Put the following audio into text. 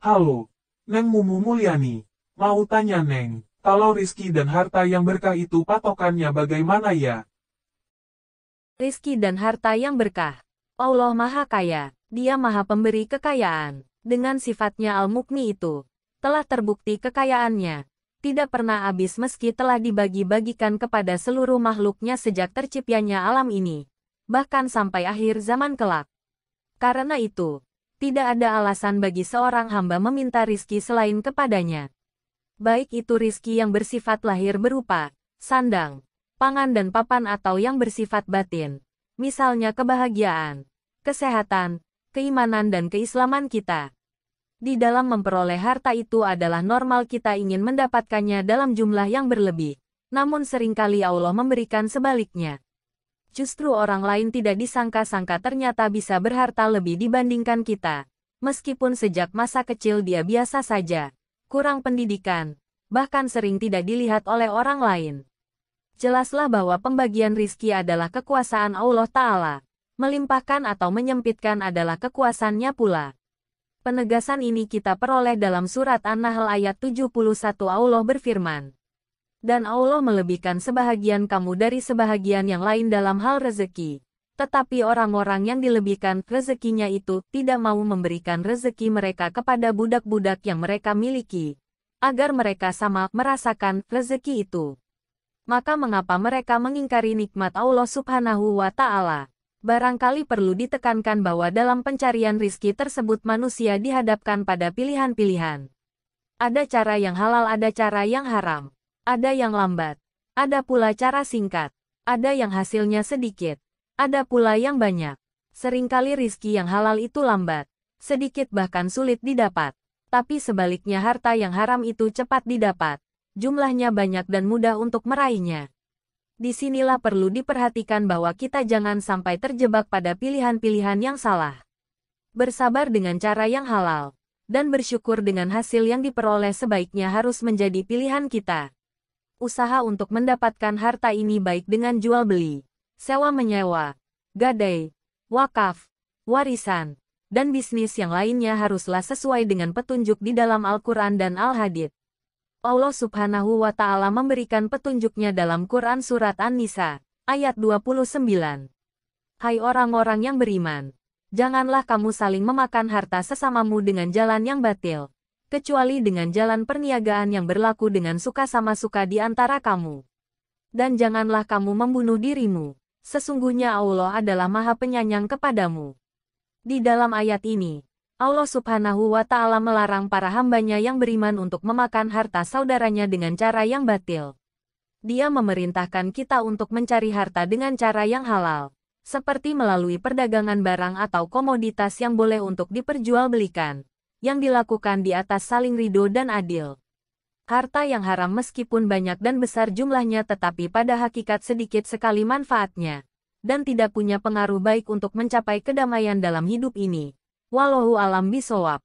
Halo, Neng Mumu Mulyani. Mau tanya Neng, kalau rizki dan harta yang berkah itu patokannya bagaimana ya? Rizki dan harta yang berkah. Allah Maha Kaya, Dia Maha Pemberi kekayaan. Dengan sifatnya Al-Mukni itu, telah terbukti kekayaannya. Tidak pernah habis meski telah dibagi-bagikan kepada seluruh makhluknya sejak terciptanya alam ini. Bahkan sampai akhir zaman kelak. Karena itu, tidak ada alasan bagi seorang hamba meminta rizki selain kepadanya. Baik itu rizki yang bersifat lahir berupa sandang, pangan dan papan atau yang bersifat batin. Misalnya kebahagiaan, kesehatan, keimanan dan keislaman kita. Di dalam memperoleh harta itu adalah normal kita ingin mendapatkannya dalam jumlah yang berlebih. Namun seringkali Allah memberikan sebaliknya. Justru orang lain tidak disangka-sangka ternyata bisa berharta lebih dibandingkan kita. Meskipun sejak masa kecil dia biasa saja, kurang pendidikan, bahkan sering tidak dilihat oleh orang lain. Jelaslah bahwa pembagian rizki adalah kekuasaan Allah Ta'ala. Melimpahkan atau menyempitkan adalah kekuasaannya pula. Penegasan ini kita peroleh dalam surat An-Nahl ayat 71. Allah berfirman, dan Allah melebihkan sebahagian kamu dari sebahagian yang lain dalam hal rezeki. Tetapi orang-orang yang dilebihkan rezekinya itu tidak mau memberikan rezeki mereka kepada budak-budak yang mereka miliki, agar mereka sama merasakan rezeki itu. Maka mengapa mereka mengingkari nikmat Allah Subhanahu wa Ta'ala? Barangkali perlu ditekankan bahwa dalam pencarian rizki tersebut manusia dihadapkan pada pilihan-pilihan. Ada cara yang halal, ada cara yang haram. Ada yang lambat. Ada pula cara singkat. Ada yang hasilnya sedikit. Ada pula yang banyak. Seringkali rizki yang halal itu lambat. Sedikit bahkan sulit didapat. Tapi sebaliknya harta yang haram itu cepat didapat. Jumlahnya banyak dan mudah untuk meraihnya. Disinilah perlu diperhatikan bahwa kita jangan sampai terjebak pada pilihan-pilihan yang salah. Bersabar dengan cara yang halal, dan bersyukur dengan hasil yang diperoleh sebaiknya harus menjadi pilihan kita. Usaha untuk mendapatkan harta ini baik dengan jual beli, sewa menyewa, gadai, wakaf, warisan, dan bisnis yang lainnya haruslah sesuai dengan petunjuk di dalam Al-Quran dan Al-Hadits. Allah Subhanahu wa Ta'ala memberikan petunjuknya dalam Quran Surat An-Nisa, ayat 29. Hai orang-orang yang beriman, janganlah kamu saling memakan harta sesamamu dengan jalan yang batil, kecuali dengan jalan perniagaan yang berlaku dengan suka sama suka di antara kamu. Dan janganlah kamu membunuh dirimu, sesungguhnya Allah adalah Maha Penyayang kepadamu. Di dalam ayat ini, Allah Subhanahu wa Ta'ala melarang para hambanya yang beriman untuk memakan harta saudaranya dengan cara yang batil. Dia memerintahkan kita untuk mencari harta dengan cara yang halal, seperti melalui perdagangan barang atau komoditas yang boleh untuk diperjualbelikan, yang dilakukan di atas saling ridho dan adil. Harta yang haram meskipun banyak dan besar jumlahnya tetapi pada hakikat sedikit sekali manfaatnya, dan tidak punya pengaruh baik untuk mencapai kedamaian dalam hidup ini. Wallahu alam bishawab.